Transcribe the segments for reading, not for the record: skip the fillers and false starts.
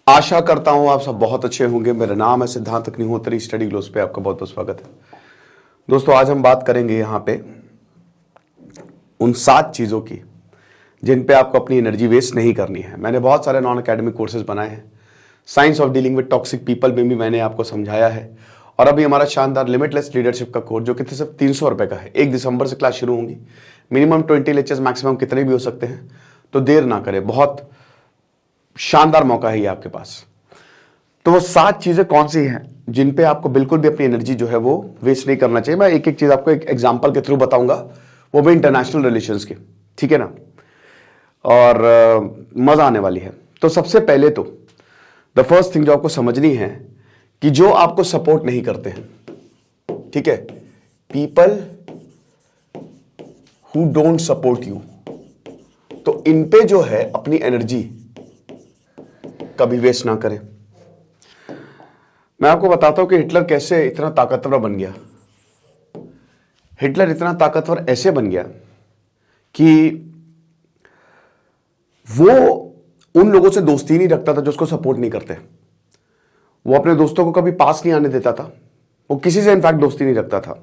आशा करता हूं आप सब बहुत अच्छे होंगे। मेरा नाम है सिद्धांत अग्निहोत्री। स्टडी ग्लोस पे आपका बहुत बहुत स्वागत है। दोस्तों, आज हम बात करेंगे यहां पे उन 7 चीज़ों की जिन पे आपको अपनी एनर्जी वेस्ट नहीं करनी है। मैंने बहुत सारे नॉन एकेडमिक कोर्सेज बनाए हैं। Science of dealing with toxic people में भी मैंने आपको समझाया है। और अभी हमारा शानदार लिमिटलेस लीडरशिप का कोर्स जो कि सिर्फ 300 रुपये का है, 1 दिसंबर से क्लास शुरू होंगी। मिनिमम 20 लेक्चर्स, मैक्सिमम कितने भी हो सकते हैं। तो देर ना करें, बहुत शानदार मौका है ये आपके पास। तो वो 7 चीजें कौन सी हैं जिन पे आपको बिल्कुल भी अपनी एनर्जी जो है वो वेस्ट नहीं करना चाहिए। मैं एक एक चीज आपको एक एग्जांपल के थ्रू बताऊंगा, वो भी इंटरनेशनल रिलेशंस के, ठीक है ना। और मजा आने वाली है। तो सबसे पहले तो द फर्स्ट थिंग जो आपको समझनी है कि जो आपको सपोर्ट नहीं करते हैं, ठीक है, people who don't support you, तो इन पे जो है अपनी एनर्जी कभी वेस्ट ना करें। मैं आपको बताता हूं कि हिटलर कैसे इतना ताकतवर बन गया। हिटलर इतना ताकतवर ऐसे बन गया कि वो उन लोगों से दोस्ती नहीं रखता था जो उसको सपोर्ट नहीं करते। वो अपने दोस्तों को कभी पास नहीं आने देता था। वो किसी से इनफैक्ट दोस्ती नहीं रखता था।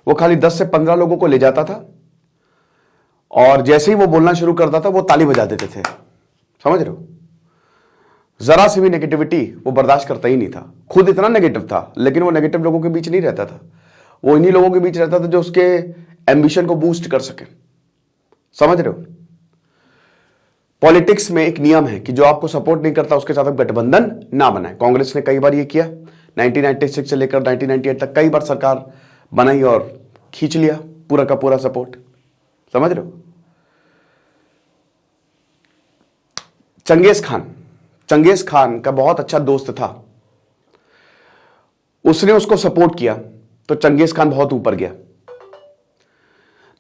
वो खाली 10 से 15 लोगों को ले जाता था और जैसे ही वो बोलना शुरू करता था वो ताली बजा देते थे। समझ रहे हो? जरा सी भी नेगेटिविटी वो बर्दाश्त करता ही नहीं था। खुद इतना नेगेटिव था, लेकिन वो नेगेटिव लोगों के बीच नहीं रहता था। वो इन्हीं लोगों के बीच रहता था जो उसके एम्बिशन को बूस्ट कर सके। समझ रहे हो? पॉलिटिक्स में एक नियम है कि जो आपको सपोर्ट नहीं करता उसके साथ आप गठबंधन ना बनाए। कांग्रेस ने कई बार ये किया। 1996 से लेकर 1998 तक कई बार सरकार बनाई और खींच लिया पूरा का पूरा सपोर्ट। समझ रहे हो? चंगेज खान का बहुत अच्छा दोस्त था। उसने उसको सपोर्ट किया तो चंगेज खान बहुत ऊपर गया।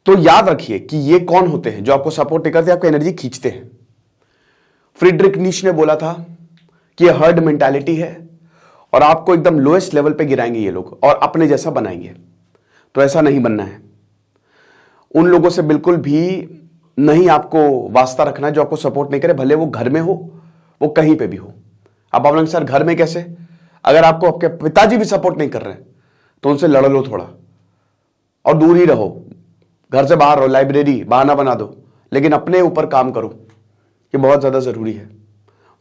तो याद रखिए कि ये कौन होते हैं जो आपको सपोर्ट नहीं करते, आपको एनर्जी खींचते हैं। फ्रीडरिक नीश ने बोला था कि ये हर्ड मेंटालिटी है और आपको एकदम लोएस्ट लेवल पे गिराएंगे ये लोग और अपने जैसा बनाएंगे। तो ऐसा नहीं बनना है। उन लोगों से बिल्कुल भी नहीं आपको वास्ता रखना है जो आपको सपोर्ट नहीं करे, भले वो घर में हो, वो कहीं पे भी हो। अब आप सर घर में कैसे? अगर आपको आपके पिताजी भी सपोर्ट नहीं कर रहे हैं तो उनसे लड़ लो थोड़ा और दूर ही रहो। घर से बाहर रहो, लाइब्रेरी बहाना बना दो, लेकिन अपने ऊपर काम करो। ये बहुत ज्यादा जरूरी है,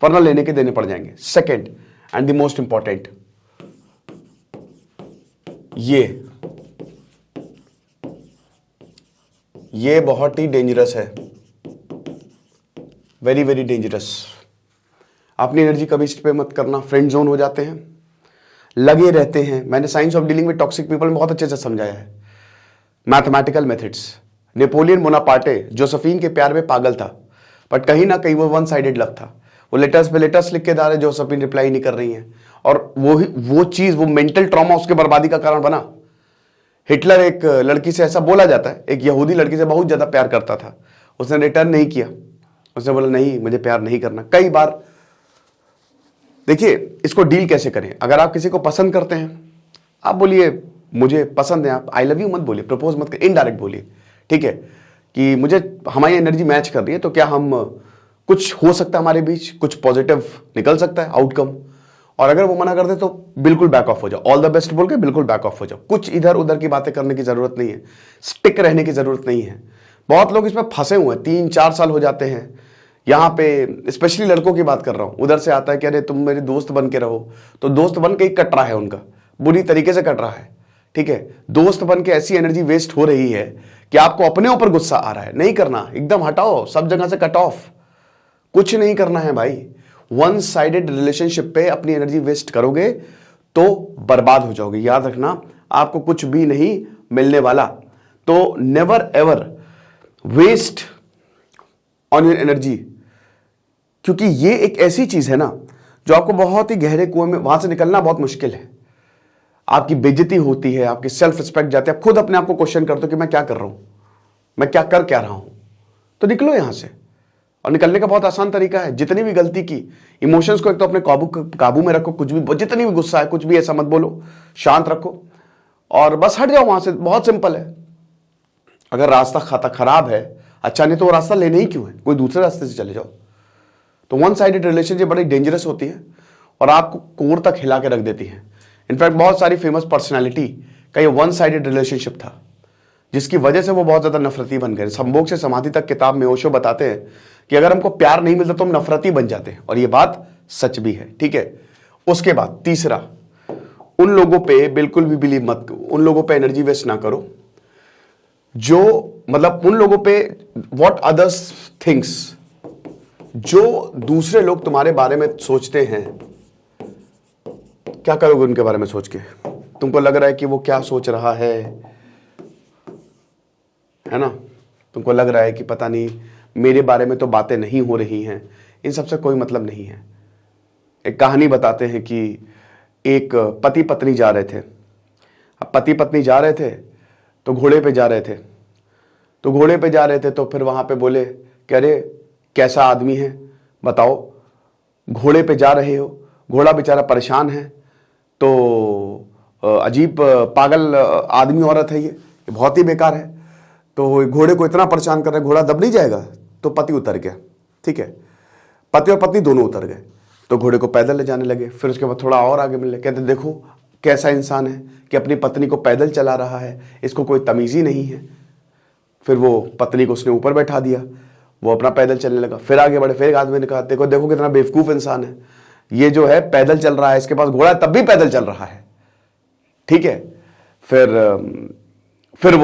वरना लेने के देने पड़ जाएंगे। Second and the most important, ये बहुत ही डेंजरस है। Very very dangerous. अपनी एनर्जी कभी इस पे मत करना। फ्रेंड जोन हो जाते हैं, लगे रहते हैं। मैंने science of dealing with toxic people में बहुत अच्छे से समझाया है। Mathematical methods. Napoleon Bonaparte Josephine के प्यार में पागल था, बट कहीं ना कहीं वो वन साइडेड लव था। वो लेटर्स पे लेटर्स लिख के जा रहे, जोसेफिन रिप्लाई नहीं कर रही है, और वो मेंटल ट्रॉमा उसके बर्बादी का कारण बना। हिटलर एक लड़की से, ऐसा बोला जाता है, एक यहूदी लड़की से बहुत ज्यादा प्यार करता था। उसने रिटर्न नहीं किया। उसने बोला नहीं, मुझे प्यार नहीं करना। कई बार देखिए इसको डील कैसे करें। अगर आप किसी को पसंद करते हैं, आप बोलिए मुझे पसंद है, आप आई लव यू मत बोलिए, प्रपोज मत करिए, इनडायरेक्ट बोलिए, ठीक है, कि मुझे हमारी एनर्जी मैच कर रही है, तो क्या हम कुछ हो सकता है हमारे बीच, कुछ पॉजिटिव निकल सकता है आउटकम। और अगर वो मना कर दे तो बिल्कुल बैक ऑफ हो जाओ। ऑल द बेस्ट बोल के बिल्कुल बैक ऑफ हो जाओ। कुछ इधर उधर की बातें करने की जरूरत नहीं है, स्टिक रहने की जरूरत नहीं है। बहुत लोग इसमें फंसे हुए हैं, 3-4 साल हो जाते हैं यहाँ पे। स्पेशली लड़कों की बात कर रहा हूं। उधर से आता है कि अरे तुम मेरे दोस्त बन के रहो, तो दोस्त बन के ही कट रहा है उनका, बुरी तरीके से कट रहा है, ठीक है। दोस्त बन के ऐसी एनर्जी वेस्ट हो रही है कि आपको अपने ऊपर गुस्सा आ रहा है। नहीं करना, एकदम हटाओ, सब जगह से कट ऑफ। कुछ नहीं करना है भाई। वन साइडेड रिलेशनशिप पे अपनी एनर्जी वेस्ट करोगे तो बर्बाद हो जाओगे। याद रखना, आपको कुछ भी नहीं मिलने वाला। तो never ever waste on your energy, क्योंकि ये एक ऐसी चीज है ना जो आपको बहुत ही गहरे कुएं में, वहां से निकलना बहुत मुश्किल है। आपकी बेइज्जती होती है, आपकी सेल्फ रिस्पेक्ट जाती है। आप खुद अपने आप को क्वेश्चन करते हो कि मैं क्या कर रहा हूं, मैं क्या कर क्या रहा हूं। तो निकलो यहां से। और निकलने का बहुत आसान तरीका है। जितनी भी गलती की, इमोशंस को एक तो अपने काबू में रखो। कुछ भी, जितनी भी गुस्सा है, कुछ भी ऐसा मत बोलो, शांत रखो और बस हट जाओ वहां से। बहुत सिंपल है। अगर रास्ता खाता खराब है, अच्छा नहीं तो वो रास्ता लेने ही क्यों है, कोई दूसरे रास्ते से चले जाओ। तो वन साइडेड रिलेशनशिप बड़ी डेंजरस होती है और आपको कोर तक हिला के रख देती है। इनफैक्ट बहुत सारी फेमस पर्सनैलिटी का ये वन साइडेड रिलेशनशिप था, जिसकी वजह से वो बहुत ज्यादा नफरती बन गए। संभोग से समाधि तक किताब में ओशो बताते हैं कि अगर हमको प्यार नहीं मिलता तो हम नफरती बन जाते हैं, और ये बात सच भी है। ठीक है, उसके बाद तीसरा, उन लोगों पे बिल्कुल भी बिलीव मत करो, उन लोगों पे एनर्जी वेस्ट ना करो जो मतलब उन लोगों पे व्हाट अदर्स थिंग्स, जो दूसरे लोग तुम्हारे बारे में सोचते हैं। क्या करोगे उनके बारे में सोच के? तुमको लग रहा है कि वो क्या सोच रहा है ना? तुमको लग रहा है कि पता नहीं मेरे बारे में तो बातें नहीं हो रही हैं। इन सबसे कोई मतलब नहीं है। एक कहानी बताते हैं कि एक पति पत्नी जा रहे थे। अब पति पत्नी जा रहे थे तो घोड़े पे जा रहे थे, तो फिर वहां पे बोले कि अरे कैसा आदमी है बताओ, घोड़े पे जा रहे हो, घोड़ा बेचारा परेशान है, तो अजीब पागल आदमी औरत है, ये बहुत ही बेकार है, तो घोड़े को इतना परेशान कर रहा है, घोड़ा दब नहीं जाएगा। तो पति उतर गया। ठीक है, पति और पत्नी दोनों उतर गए, तो घोड़े को पैदल ले जाने लगे। फिर उसके बाद थोड़ा और आगे मिलने, कहते देखो कैसा इंसान है कि अपनी पत्नी को पैदल चला रहा है, इसको कोई तमीज ही नहीं है। फिर वो पत्नी को उसने ऊपर बैठा दिया, वो अपना पैदल चलने लगा। फिर आगे बढ़े, फिर एक आदमी ने कहा देखो देखो कितना बेवकूफ इंसान है, ये जो है पैदल चल रहा है, इसके पास घोड़ा तब भी पैदल चल रहा है। ठीक है, फिर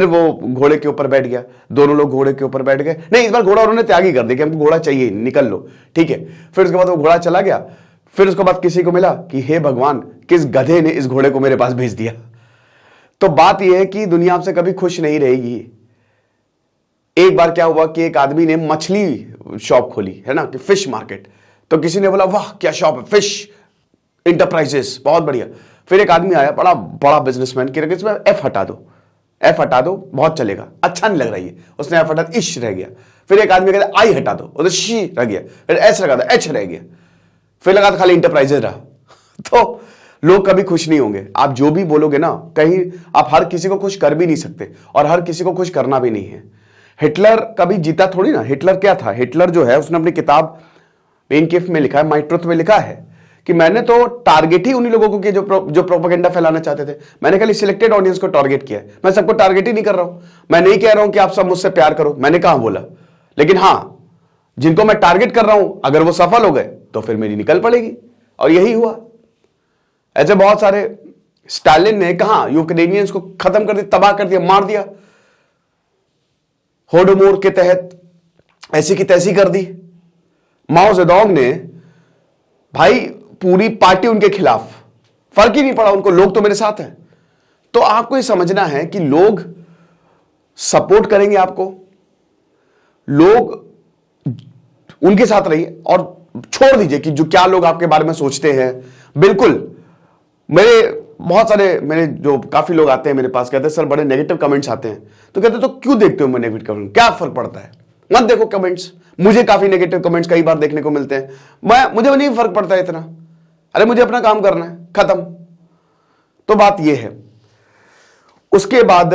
वो घोड़े के ऊपर बैठ गया। दोनों लोग घोड़े के ऊपर बैठ गए। नहीं, इस बार घोड़ा उन्होंने त्याग ही कर दिया कि हमको घोड़ा चाहिए, निकल लो। ठीक है, फिर उसके बाद वो घोड़ा चला गया। फिर उसके बाद किसी को मिला कि हे भगवान, किस गधे ने इस घोड़े को मेरे पास भेज दिया। तो बात यह है कि दुनिया आपसे कभी खुश नहीं रहेगी। एक बार क्या हुआ कि एक आदमी ने मछली शॉप खोली है ना, कि फिश मार्केट। तो किसी ने बोला वाह क्या शॉप है, फिश इंटरप्राइजेस, बहुत बढ़िया। फिर एक आदमी आया, बड़ा बड़ा बिजनेसमैन, कि इसमें एफ हटा दो, बहुत चलेगा, अच्छा नहीं लग रहा है। उसने एफ हटा, इश रह गया। फिर एक आदमी कहता आई हटा दो, उधर शी रह गया। फिर एस लगा दो, एच रह गया। फिर लगा तो खाली इंटरप्राइजेस रहा। तो लोग कभी खुश नहीं होंगे। आप जो भी बोलोगे ना, कहीं आप हर किसी को खुश कर भी नहीं सकते और हर किसी को खुश करना भी नहीं है। हिटलर कभी जीता थोड़ी ना। हिटलर क्या था? हिटलर जो है उसने अपनी किताब मेन केफ में लिखा है, माय ट्रुथ में लिखा है कि मैंने तो टारगेट ही उन्हीं लोगों को किया जो प्रोपेगेंडा फैलाना चाहते थे। मैंने खाली सिलेक्टेड ऑडियंस को टारगेट किया है। मैं सबको टारगेट ही नहीं कर रहा हूं। मैं नहीं कह रहा हूं कि आप सब मुझसे प्यार करो, मैंने कहां बोला। लेकिन हां, जिनको मैं टारगेट कर रहा हूं अगर वो सफल हो गए तो फिर मेरी निकल पड़ेगी। और यही हुआ। ऐसे बहुत सारे, स्टालिन ने कहा यूक्रेनियंस को खत्म कर दिया, तबाह कर दिया, मार दिया। होडोमोर के तहत ऐसी की तैसी कर दी। माओ जेडोंग ने भाई पूरी पार्टी उनके खिलाफ, फर्क ही नहीं पड़ा उनको, लोग तो मेरे साथ हैं। तो आपको ये समझना है कि लोग सपोर्ट करेंगे आपको, लोग उनके साथ रहिए और छोड़ दीजिए कि जो क्या लोग आपके बारे में सोचते हैं। बिल्कुल, मेरे जो काफी लोग आते हैं मेरे पास, कहते हैं सर बड़े नेगेटिव कमेंट्स आते हैं। तो कहते तो क्यों देखते हो मैं नेगेटिव कमेंट, क्या फर्क पड़ता है, मत देखो कमेंट्स। मुझे काफी नेगेटिव कमेंट्स कई बार देखने को मिलते हैं, मुझे नहीं फर्क पड़ता है इतना। अरे मुझे अपना काम करना है, खत्म। तो बात यह है। उसके बाद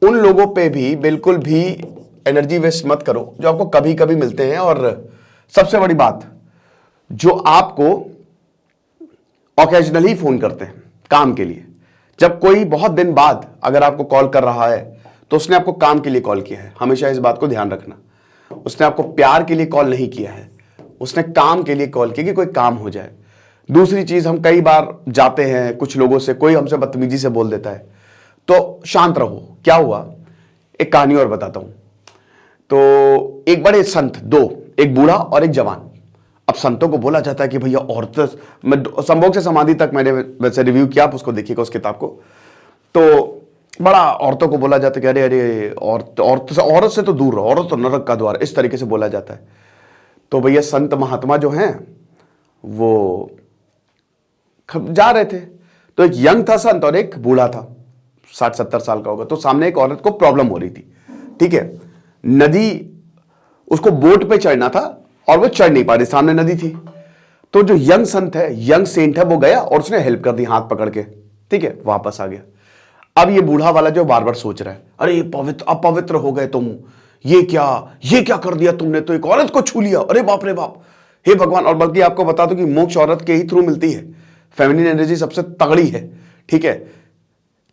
उन लोगों पे भी बिल्कुल भी एनर्जी वेस्ट मत करो जो आपको कभी कभी मिलते हैं। और सबसे बड़ी बात, जो आपको ओकेजनली फोन करते हैं काम के लिए। जब कोई बहुत दिन बाद अगर आपको कॉल कर रहा है तो उसने आपको काम के लिए कॉल किया है। हमेशा इस बात को ध्यान रखना, उसने आपको प्यार के लिए कॉल नहीं किया है, उसने काम के लिए कॉल किया कि कोई काम हो जाए। दूसरी चीज, हम कई बार जाते हैं कुछ लोगों से, कोई हमसे बदतमीजी से बोल देता है तो शांत रहो। क्या हुआ, एक कहानी और बताता हूं। तो एक बड़े संत, दो, एक बूढ़ा और एक जवान। अब संतों को बोला जाता है कि भैया औरत, संभोग से समाधि तक मैंने वैसे रिव्यू किया, आप उसको देखिएगा उस किताब को। तो बड़ा औरतों को बोला जाता है कि अरे अरे औरत से तो दूर रहो, औरत तो नरक का द्वार, इस तरीके से बोला जाता है। तो भैया संत महात्मा जो हैं वो जा रहे थे। तो एक यंग था संत और एक बूढ़ा था, 60-70 साल का होगा। तो सामने एक औरत को प्रॉब्लम हो रही थी। ठीक है, नदी, उसको बोट पे चढ़ना था और वो चढ़ नहीं पा रही, सामने नदी थी। तो जो यंग संत है, यंग सेंट है, वो गया और उसने हेल्प कर दी हाथ पकड़ के। ठीक है, वापस आ गया। अब ये बूढ़ा वाला जो बार बार सोच रहा है, अरे ये पवित्र, अपवित्र हो गए तुम, ये क्या कर दिया तुमने, तो एक औरत को छू लिया, अरे बाप रे बाप, हे भगवान। और बल्कि आपको बता दूं कि मोक्ष औरत के ही थ्रू मिलती है, फेमिनिन एनर्जी सबसे तगड़ी है, ठीक है।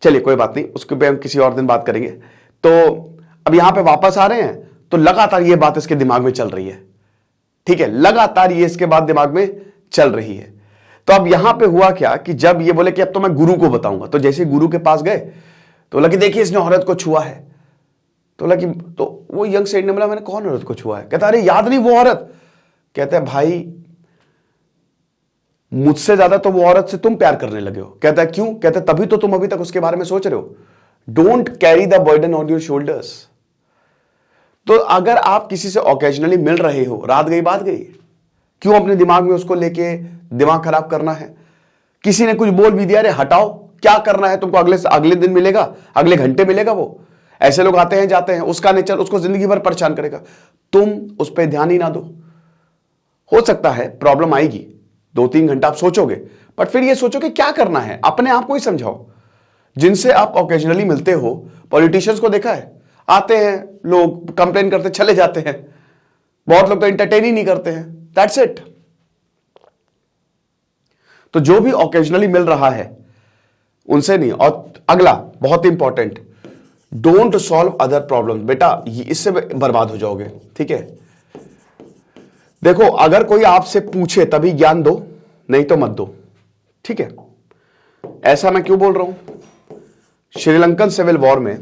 चलिए कोई बात नहीं, उसके पे हम किसी और दिन बात करेंगे। तो अब यहां पे वापस आ रहे हैं, तो लगातार ये बात इसके दिमाग में चल रही है, ठीक है, लगातार ये इसके बाद दिमाग में चल रही है। तो अब यहां पे हुआ क्या कि जब ये बोले कि अब तो मैं गुरु को बताऊंगा, तो जैसे गुरु के पास गए तो बोला कि देखिए इसने औरत को छुआ है। तो बोला कि, तो वो यंग सेठ ने बोला मैंने कौन औरत को छुआ है? कहता अरे याद नहीं वो औरत। कहते हैं भाई मुझसे ज्यादा तो वो औरत से तुम प्यार करने लगे हो। कहता है क्यों? कहते तभी तो तुम अभी तक उसके बारे में सोच रहे हो। Don't carry the burden on your shoulders. तो अगर आप किसी से ओकेजनली मिल रहे हो, रात गई बात गई, क्यों अपने दिमाग में उसको लेके दिमाग खराब करना है? किसी ने कुछ बोल भी दिया, अरे हटाओ, क्या करना है तुमको, अगले दिन मिलेगा, अगले घंटे मिलेगा। वो ऐसे लोग आते हैं जाते हैं, उसका नेचर उसको जिंदगी भर परेशान करेगा। तुम उस पर ध्यान ही ना दो। हो सकता है प्रॉब्लम आएगी, 2-3 घंटा आप सोचोगे, बट फिर ये सोचो कि क्या करना है, अपने आप को ही समझाओ। जिनसे आप ओकेजनली मिलते हो, पॉलिटिशियंस को देखा है, आते हैं लोग, कंप्लेन करते चले जाते हैं। बहुत लोग तो एंटरटेन ही नहीं करते हैं, दैट्स इट। तो जो भी ओकेजनली मिल रहा है उनसे नहीं। और अगला बहुत important, don't solve other problem. बेटा इससे बर्बाद हो जाओगे, ठीक है। देखो अगर कोई आपसे पूछे तभी ज्ञान दो, नहीं तो मत दो, ठीक है। ऐसा मैं क्यों बोल रहा हूं? श्रीलंकन सिविल वॉर में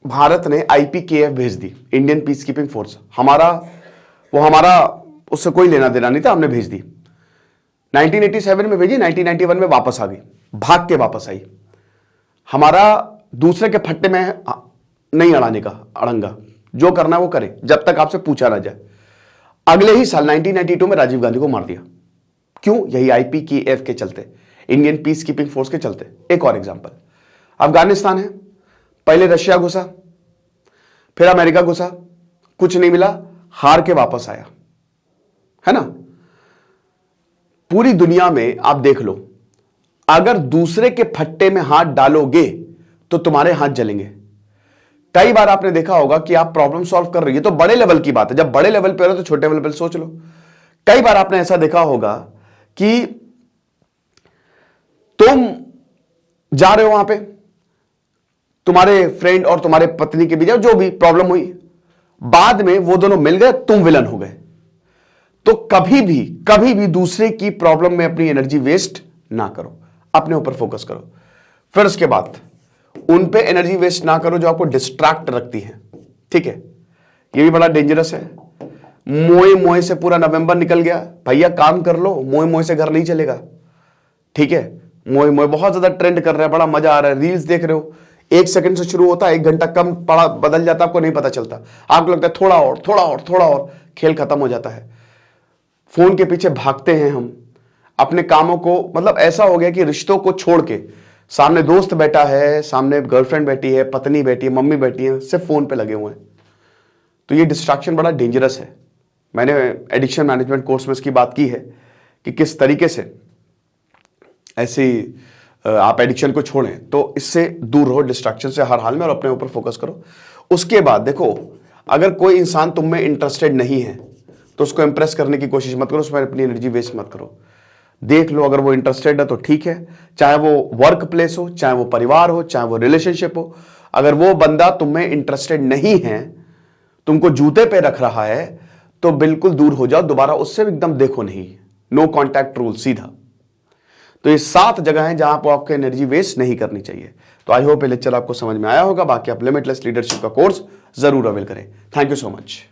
भारत ने IPKF भेज दी, इंडियन पीस कीपिंग फोर्स। हमारा उससे कोई लेना देना नहीं था, हमने भेज दी। 1987 में भेजी, 1991 में वापस आ गई, भाग के वापस आई। हमारा दूसरे के फट्टे में नहीं अड़ाने का अड़ंगा, जो करना है वो करे जब तक आपसे पूछा ना जाए। अगले ही साल 1992 में राजीव गांधी को मार दिया। क्यों? यही IPKF के चलते, इंडियन पीस कीपिंग फोर्स के चलते। एक और एग्जांपल, अफगानिस्तान है, पहले रशिया घुसा, फिर अमेरिका घुसा, कुछ नहीं मिला, हार के वापस आया, है ना। पूरी दुनिया में आप देख लो, अगर दूसरे के फट्टे में हाथ डालोगे तो तुम्हारे हाथ जलेंगे। कई बार आपने देखा होगा कि आप प्रॉब्लम सॉल्व कर रही है, तो बड़े लेवल की बात है, जब बड़े लेवल पे हो तो छोटे लेवल पे सोच लो। कई बार आपने ऐसा देखा होगा कि तुम जा रहे हो वहां पे, तुम्हारे फ्रेंड और तुम्हारे पत्नी के बीच जो भी प्रॉब्लम हुई, बाद में वो दोनों मिल गए, तुम विलन हो गए। तो कभी भी दूसरे की प्रॉब्लम में अपनी एनर्जी वेस्ट ना करो, अपने ऊपर फोकस करो। फिर उसके बाद उन पे एनर्जी वेस्ट ना करो जो आपको डिस्ट्रैक्ट रखती है, ठीक है। ये भी बड़ा डेंजरस है। मोए से पूरा नवंबर निकल गया, भैया काम कर लो, मोए से घर नहीं चलेगा, ठीक है। मोए बहुत ज्यादा ट्रेंड कर रहा है, बड़ा मजा आ रहा है, रील्स देख रहे हो, 1 सेकंड से शुरू होता है, 1 घंटा कम पड़ा बदल जाता है, आपको नहीं पता चलता। आपको लगता है थोड़ा और, खेल खत्म हो जाता है। फोन के पीछे भागते हैं हम, अपने कामों को, मतलब ऐसा हो गया कि रिश्तों को छोड़ के, सामने दोस्त बैठा है, सामने गर्लफ्रेंड बैठी है, पत्नी बैठी है, मम्मी बैठी है, सिर्फ फोन पे लगे हुए हैं। तो ये डिस्ट्रैक्शन बड़ा डेंजरस है। मैंने एडिक्शन मैनेजमेंट कोर्स में इसकी बात की है कि किस तरीके से ऐसी आप एडिक्शन को छोड़ें। तो इससे दूर रहो, डिस्ट्रैक्शन से हर हाल में, और अपने ऊपर फोकस करो। उसके बाद देखो, अगर कोई इंसान तुम में इंटरेस्टेड नहीं है तो उसको इंप्रेस करने की कोशिश मत करो, उसमें अपनी एनर्जी वेस्ट मत करो। देख लो, अगर वो इंटरेस्टेड है तो ठीक है, चाहे वो वर्क प्लेस हो, चाहे वो परिवार हो, चाहे वो रिलेशनशिप हो। अगर वो बंदा तुम्हें इंटरेस्टेड नहीं है, तुमको जूते पे रख रहा है, तो बिल्कुल दूर हो जाओ, दोबारा उससे एकदम देखो नहीं। नो कॉन्टैक्ट रूल, सीधा। तो ये 7 जगह हैं जहां पर आपको एनर्जी वेस्ट नहीं करनी चाहिए। तो आई होप ये लेक्चर आपको समझ में आया होगा। बाकी आप लिमिटलेस लीडरशिप का कोर्स जरूर अवेल करें। Thank you so much.